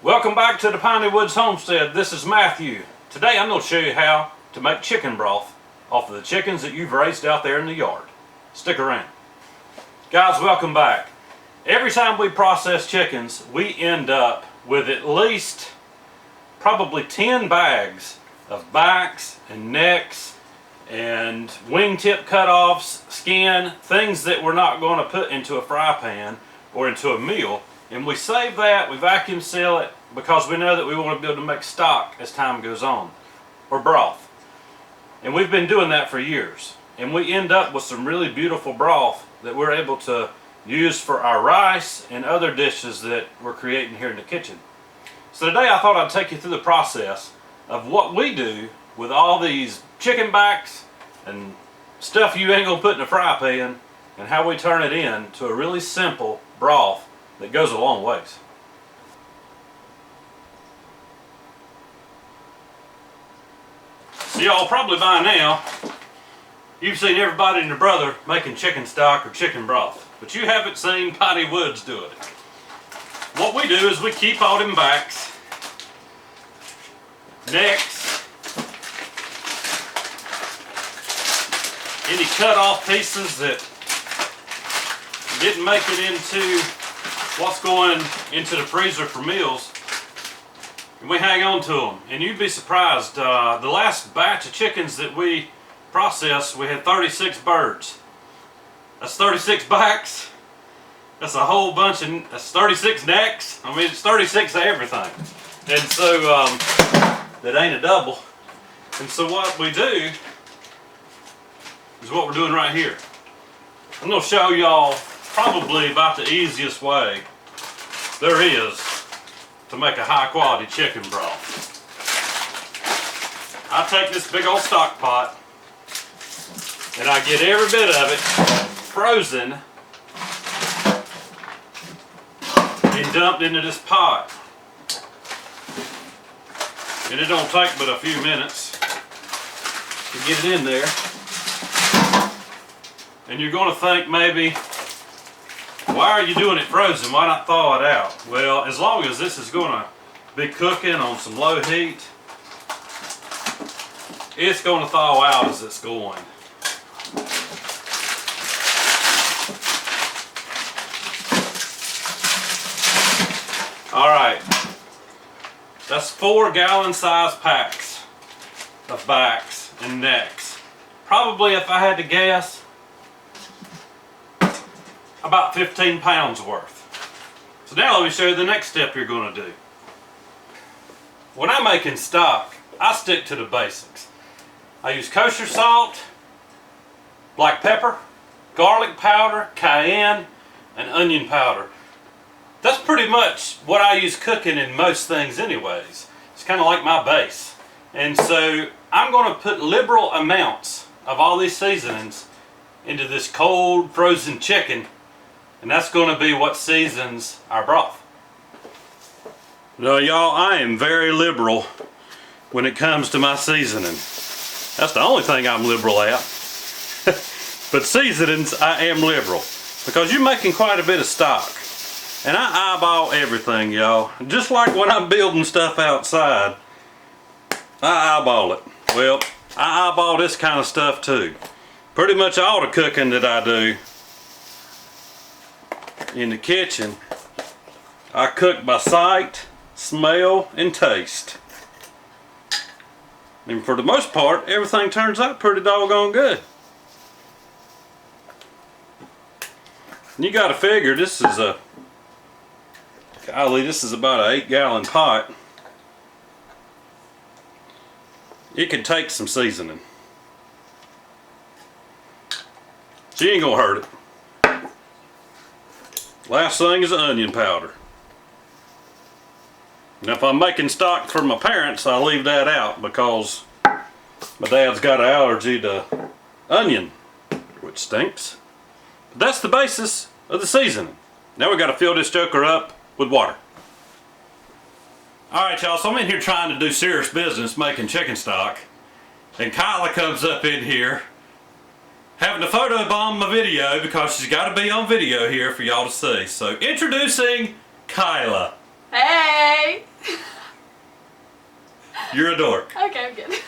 Welcome back to the Piney Woods Homestead. This is Matthew. Today I'm going to show you how to make chicken broth off of the chickens that you've raised out there in the yard. Stick around. Guys, welcome back. Every time we process chickens, we end up with at least probably 10 bags of backs and necks and wingtip cutoffs, skin, things that we're not going to put into a fry pan or into a meal. And we save that, we vacuum seal it, because we know that we want to be able to make stock as time goes on, or broth. And we've been doing that for years. And we end up with some really beautiful broth that we're able to use for our rice and other dishes that we're creating here in the kitchen. So today I thought I'd take you through the process of what we do with all these chicken backs and stuff you ain't gonna put in a fry pan, and how we turn it into a really simple broth that goes a long ways. So y'all probably by now, you've seen everybody and their brother making chicken stock or chicken broth, but you haven't seen Piney Woods do it. What we do is we keep all them backs, necks, any cut off pieces that didn't make it into what's going into the freezer for meals, and we hang on to them. And you'd be surprised, the last batch of chickens that we processed, we had 36 birds. That's 36 backs, that's a whole bunch, and that's 36 necks. I mean, it's 36 of everything. And so that ain't a double. And so what we do is what we're doing right here. I'm going to show y'all probably about the easiest way there is to make a high quality chicken broth. I take this big old stock pot and I get every bit of it frozen and dumped into this pot. And it don't take but a few minutes to get it in there. And you're going to think maybe, why are you doing it frozen? Why not thaw it out? Well, as long as this is going to be cooking on some low heat, it's going to thaw out as it's going. Alright, that's 4 gallon size packs of backs and necks. Probably, if I had to guess, about 15 pounds worth. So now let me show you the next step you're going to do. When I'm making stock, I stick to the basics. I use kosher salt, black pepper, garlic powder, cayenne, and onion powder. That's pretty much what I use cooking in most things anyways. It's kind of like my base. And so I'm going to put liberal amounts of all these seasonings into this cold frozen chicken, and that's going to be what seasons our broth. Now y'all, I am very liberal when it comes to my seasoning. That's the only thing I'm liberal at. But seasonings, I am liberal, because you're making quite a bit of stock. And I eyeball everything, y'all. Just like when I'm building stuff outside, I eyeball it. Well, I eyeball this kind of stuff too. Pretty much all the cooking that I do in the kitchen, I cook by sight, smell, and taste. And for the most part, everything turns out pretty doggone good. And you gotta figure this is a, golly, this is about an 8 gallon pot. It could take some seasoning. So you ain't gonna hurt it. Last thing is onion powder. Now if I'm making stock for my parents, I leave that out because my dad's got an allergy to onion, which stinks. But that's the basis of the seasoning. Now we got to fill this joker up with water. Alright y'all, so I'm in here trying to do serious business making chicken stock, and Kyla comes up in here having to photobomb my video because she's got to be on video here for y'all to see. So introducing Kyla. Hey! You're a dork. Okay, I'm good.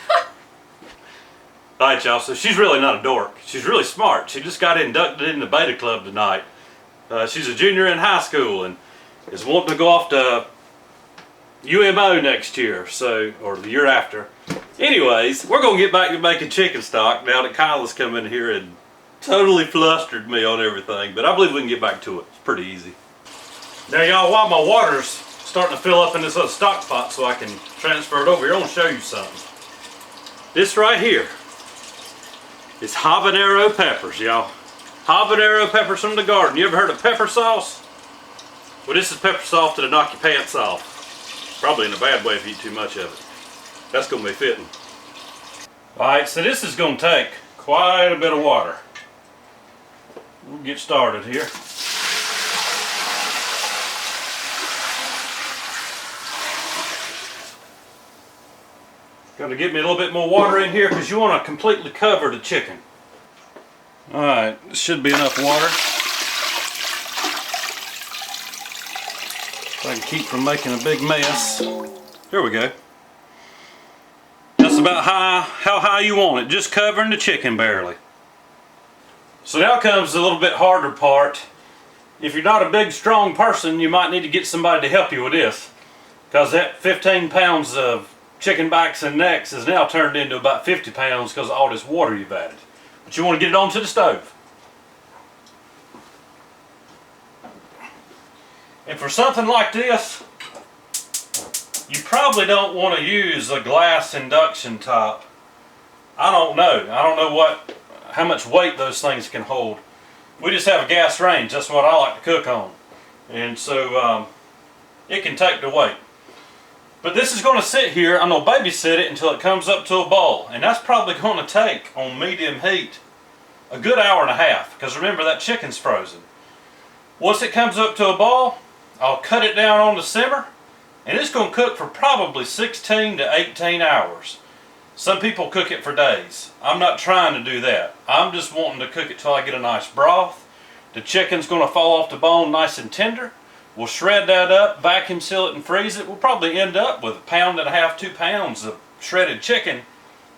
Alright, y'all, so she's really not a dork. She's really smart. She just got inducted in the beta club tonight. She's a junior in high school and is wanting to go off to UMO next year, or the year after. Anyways, we're going to get back to making chicken stock now that Kyla's come in here and totally flustered me on everything. But I believe we can get back to it. It's pretty easy. Now, y'all, while my water's starting to fill up in this other stock pot so I can transfer it over here, I want to show you something. This right here is habanero peppers, y'all. Habanero peppers from the garden. You ever heard of pepper sauce? Well, this is pepper sauce that'll knock your pants off. Probably in a bad way if you eat too much of it. That's going to be fitting. Alright, so this is going to take quite a bit of water. We'll get started here. Got to get me a little bit more water in here because you want to completely cover the chicken. Alright, this should be enough water. So I can keep from making a big mess. There we go. That's about how high you want it, just covering the chicken barely. So now comes the little bit harder part. If you're not a big, strong person, you might need to get somebody to help you with this. Because that 15 pounds of chicken backs and necks is now turned into about 50 pounds because of all this water you've added. But you want to get it onto the stove. And for something like this, you probably don't want to use a glass induction top. I don't know. I don't know how much weight those things can hold. We just have a gas range. That's what I like to cook on. And so it can take the weight. But this is going to sit here. I'm going to babysit it until it comes up to a boil. And that's probably going to take, on medium heat, a good hour and a half. Because remember, that chicken's frozen. Once it comes up to a boil, I'll cut it down on the simmer. And it's going to cook for probably 16 to 18 hours. Some people cook it for days. I'm not trying to do that. I'm just wanting to cook it till I get a nice broth. The chicken's going to fall off the bone nice and tender. We'll shred that up, vacuum seal it, and freeze it. We'll probably end up with 1.5 pounds, 2 pounds of shredded chicken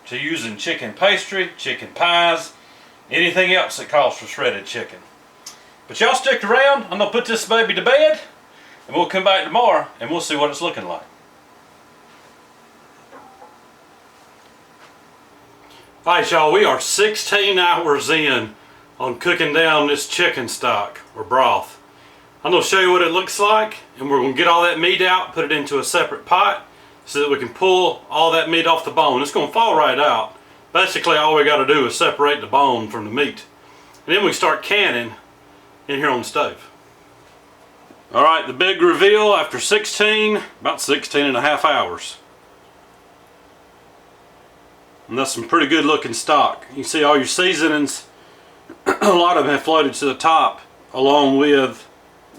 to use in chicken pastry, chicken pies, anything else that calls for shredded chicken. But y'all stick around. I'm going to put this baby to bed, and we'll come back tomorrow, and we'll see what it's looking like. Alright, y'all, we are 16 hours in on cooking down this chicken stock, or broth. I'm going to show you what it looks like, and we're going to get all that meat out, put it into a separate pot, so that we can pull all that meat off the bone. It's going to fall right out. Basically, all we got to do is separate the bone from the meat. And then we start canning in here on the stove. Alright, the big reveal after about 16 and a half hours. And that's some pretty good looking stock. You see all your seasonings, a lot of them have floated to the top along with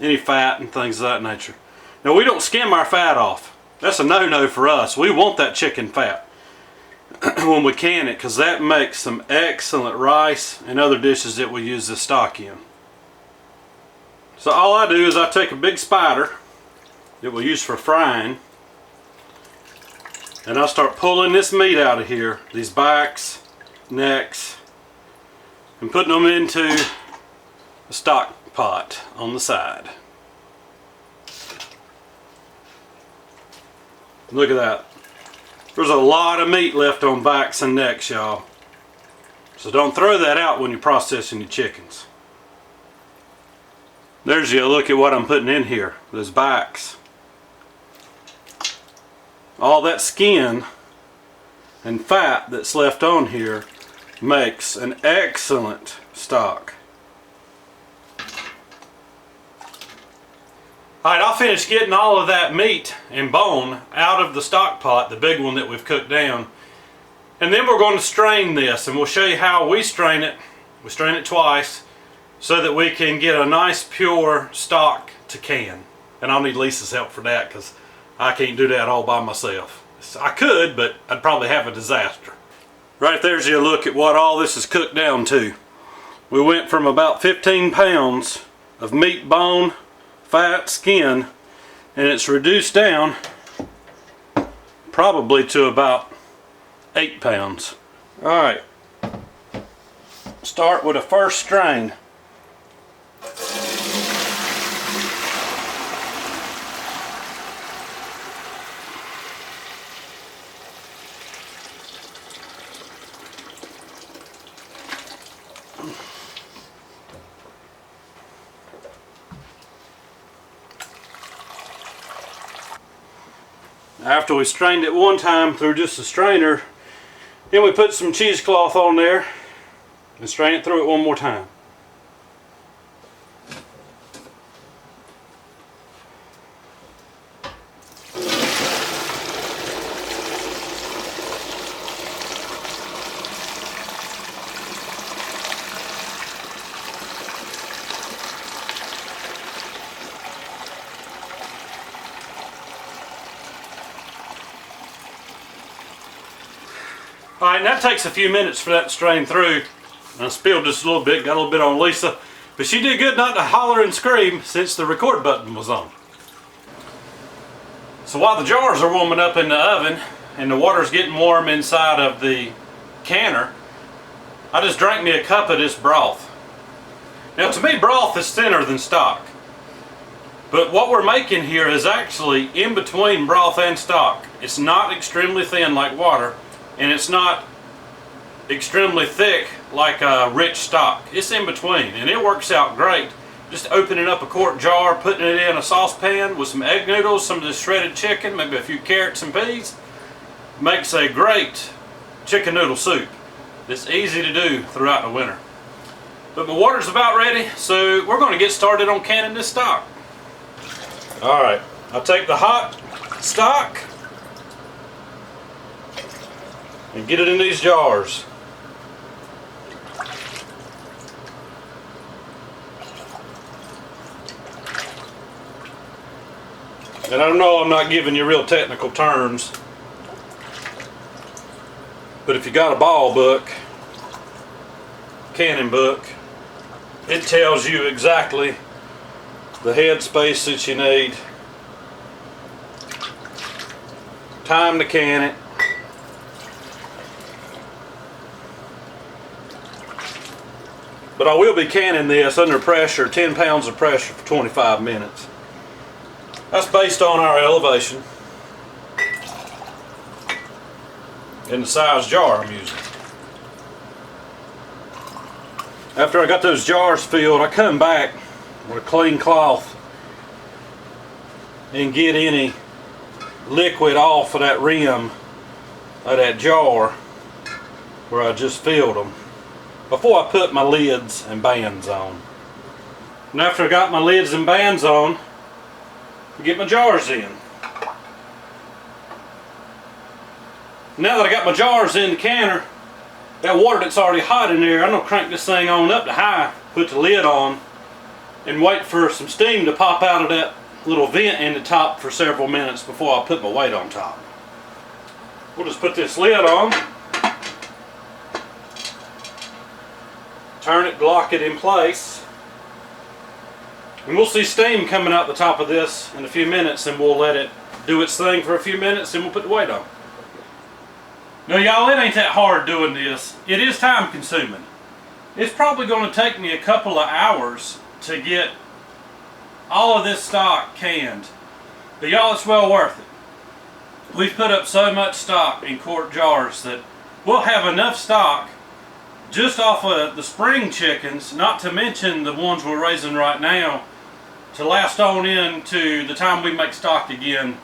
any fat and things of that nature. Now, we don't skim our fat off. That's a no-no for us. We want that chicken fat when we can it, because that makes some excellent rice and other dishes that we use this stock in. So all I do is I take a big spider that we'll use for frying, and I start pulling this meat out of here, these backs, necks, and putting them into a stock pot on the side. Look at that. There's a lot of meat left on backs and necks, y'all. So don't throw that out when you're processing your chickens. There's a look at what I'm putting in here. Those backs. All that skin and fat that's left on here makes an excellent stock. Alright, I'll finish getting all of that meat and bone out of the stock pot, the big one that we've cooked down. And then we're going to strain this, and we'll show you how we strain it. We strain it twice so that we can get a nice pure stock to can. And I'll need Lisa's help for that because I can't do that all by myself. I could, but I'd probably have a disaster. Right there's your look at what all this is cooked down to. We went from about 15 pounds of meat, bone, fat, skin, and it's reduced down probably to about 8 pounds. All right, start with a first strain. After we strained it one time through just a strainer, then we put some cheesecloth on there and strain it through it one more time. Alright, and that takes a few minutes for that to strain through. I spilled just a little bit, got a little bit on Lisa, but she did good not to holler and scream since the record button was on. So while the jars are warming up in the oven and the water's getting warm inside of the canner, I just drank me a cup of this broth. Now to me, broth is thinner than stock, but what we're making here is actually in between broth and stock. It's not extremely thin like water, and it's not extremely thick like a rich stock. It's in between, and it works out great. Just opening up a quart jar, putting it in a saucepan with some egg noodles, some of this shredded chicken, maybe a few carrots and peas, makes a great chicken noodle soup. It's easy to do throughout the winter. But my water's about ready, so we're going to get started on canning this stock. Alright, I'll take the hot stock and get it in these jars. And I know I'm not giving you real technical terms, but if you got a ball book, canning book, it tells you exactly the head space that you need, time to can it, but I will be canning this under pressure, 10 pounds of pressure for 25 minutes. That's based on our elevation and the size jar I'm using. After I got those jars filled, I come back with a clean cloth and get any liquid off of that rim of that jar where I just filled them before I put my lids and bands on. And after I got my lids and bands on, I get my jars in. Now that I got my jars in the canner, that water that's already hot in there, I'm going to crank this thing on up to high, put the lid on, and wait for some steam to pop out of that little vent in the top for several minutes before I put my weight on top. We'll just put this lid on, turn it, lock it in place, and we'll see steam coming out the top of this in a few minutes, and we'll let it do its thing for a few minutes, and we'll put the weight on. Now y'all, it ain't that hard doing this. It is time consuming. It's probably going to take me a couple of hours to get all of this stock canned. But y'all, it's well worth it. We've put up so much stock in quart jars that we'll have enough stock just off of the spring chickens, not to mention the ones we're raising right now, to last on into the time we make stock again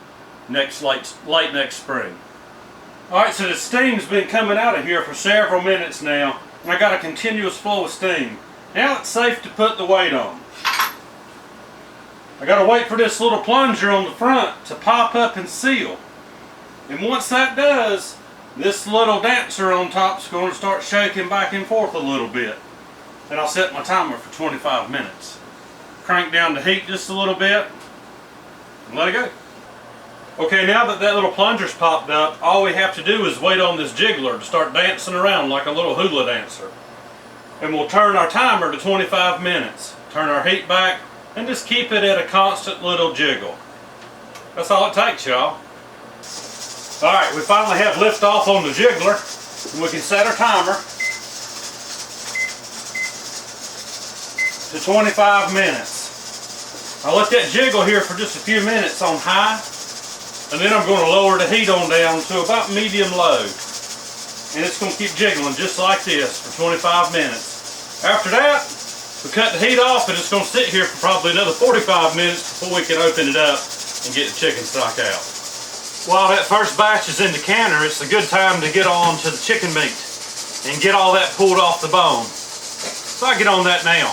late next spring. Alright, so the steam's been coming out of here for several minutes now, and I got a continuous flow of steam. Now it's safe to put the weight on. I gotta wait for this little plunger on the front to pop up and seal. And once that does, this little dancer on top is going to start shaking back and forth a little bit. And I'll set my timer for 25 minutes. Crank down the heat just a little bit and let it go. Okay, now that that little plunger's popped up, all we have to do is wait on this jiggler to start dancing around like a little hula dancer. And we'll turn our timer to 25 minutes. Turn our heat back and just keep it at a constant little jiggle. That's all it takes, y'all. Alright, we finally have lift off on the jiggler, and we can set our timer to 25 minutes. I'll let that jiggle here for just a few minutes on high, and then I'm going to lower the heat on down to about medium low. And it's going to keep jiggling just like this for 25 minutes. After that, we cut the heat off, and it's going to sit here for probably another 45 minutes before we can open it up and get the chicken stock out. While that first batch is in the canner, it's a good time to get on to the chicken meat and get all that pulled off the bone. So I get on that now.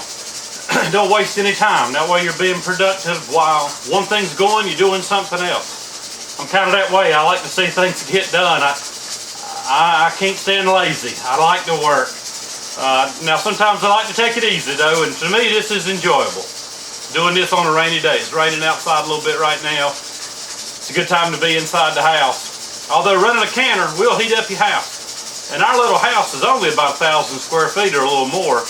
Don't waste any time. That way you're being productive while one thing's going, you're doing something else. I'm kind of that way. I like to see things get done. I can't stand lazy. I like to work. Now sometimes I like to take it easy though, and to me this is enjoyable. Doing this on a rainy day. It's raining outside a little bit right now. It's a good time to be inside the house. Although running a canner will heat up your house. And our little house is only about 1,000 square feet or a little more.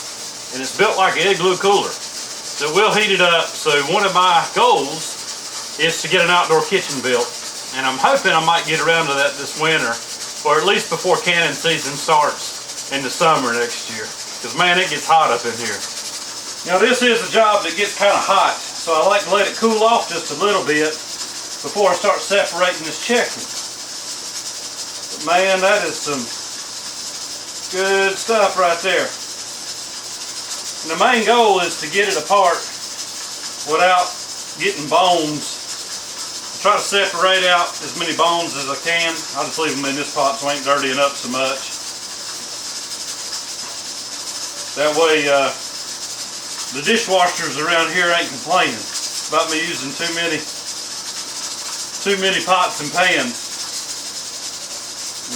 And it's built like an igloo cooler. So we'll heat it up. So one of my goals is to get an outdoor kitchen built. And I'm hoping I might get around to that this winter. Or at least before canning season starts in the summer next year. Because man, it gets hot up in here. Now this is a job that gets kind of hot. So I like to let it cool off just a little bit before I start separating this chicken. But man, that is some good stuff right there. And the main goal is to get it apart without getting bones. I try to separate out as many bones as I can. I'll just leave them in this pot so I ain't dirtying up so much. That way the dishwashers around here ain't complaining about me using too many pots and pans.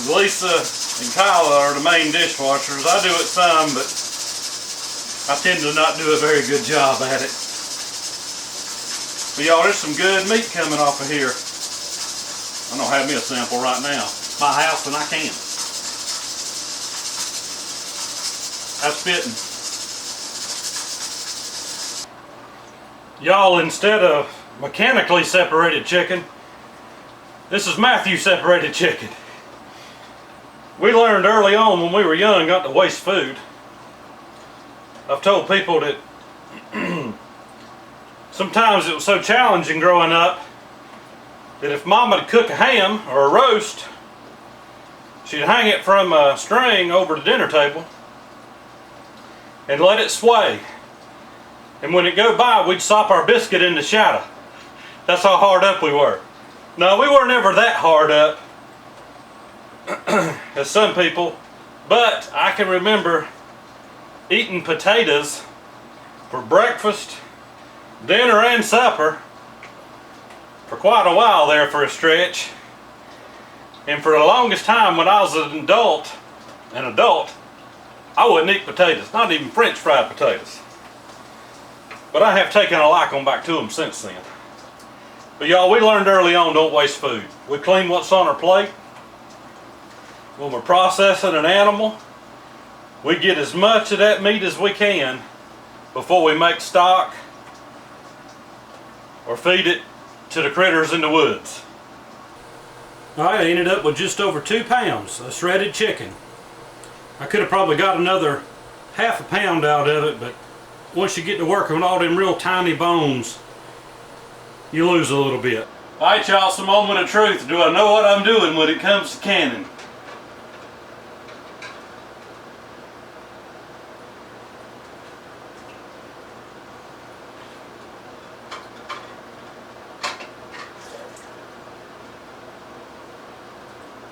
Lisa and Kyla are the main dishwashers. I do it some, but I tend to not do a very good job at it. But y'all, there's some good meat coming off of here. I'm gonna have me a sample right now. My house and I can. That's fitting. Y'all, instead of mechanically separated chicken, this is Matthew separated chicken. We learned early on when we were young not to waste food. I've told people that sometimes it was so challenging growing up that if Mama would cook a ham or a roast, she'd hang it from a string over the dinner table and let it sway. And when it go by, we'd sop our biscuit in the shadow. That's how hard up we were. No, we weren't ever that hard up as some people, but I can remember eating potatoes for breakfast, dinner, and supper for quite a while there for a stretch. And for the longest time when I was an adult, I wouldn't eat potatoes, not even French fried potatoes. But I have taken a liking back to them since then. But y'all, we learned early on, don't waste food. We clean what's on our plate. When we're processing an animal, we get as much of that meat as we can before we make stock or feed it to the critters in the woods. Alright, I ended up with just over 2 pounds of shredded chicken. I could have probably got another half a pound out of it, but once you get to work on all them real tiny bones, you lose a little bit. Alright y'all, some moment of truth. Do I know what I'm doing when it comes to canning?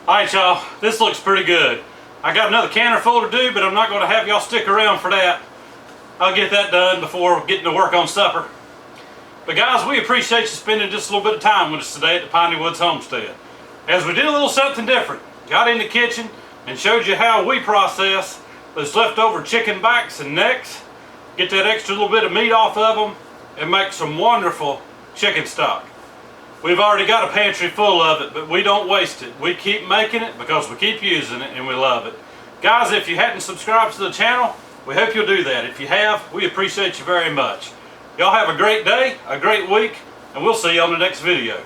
Alright y'all, this looks pretty good. I got another canner full to do, but I'm not going to have y'all stick around for that. I'll get that done before getting to work on supper. But guys, we appreciate you spending just a little bit of time with us today at the Piney Woods Homestead. As we did a little something different, got in the kitchen and showed you how we process those leftover chicken backs and necks, get that extra little bit of meat off of them, and make some wonderful chicken stock. We've already got a pantry full of it, but we don't waste it. We keep making it because we keep using it and we love it. Guys, if you hadn't subscribed to the channel, we hope you'll do that. If you have, we appreciate you very much. Y'all have a great day, a great week, and we'll see you on the next video.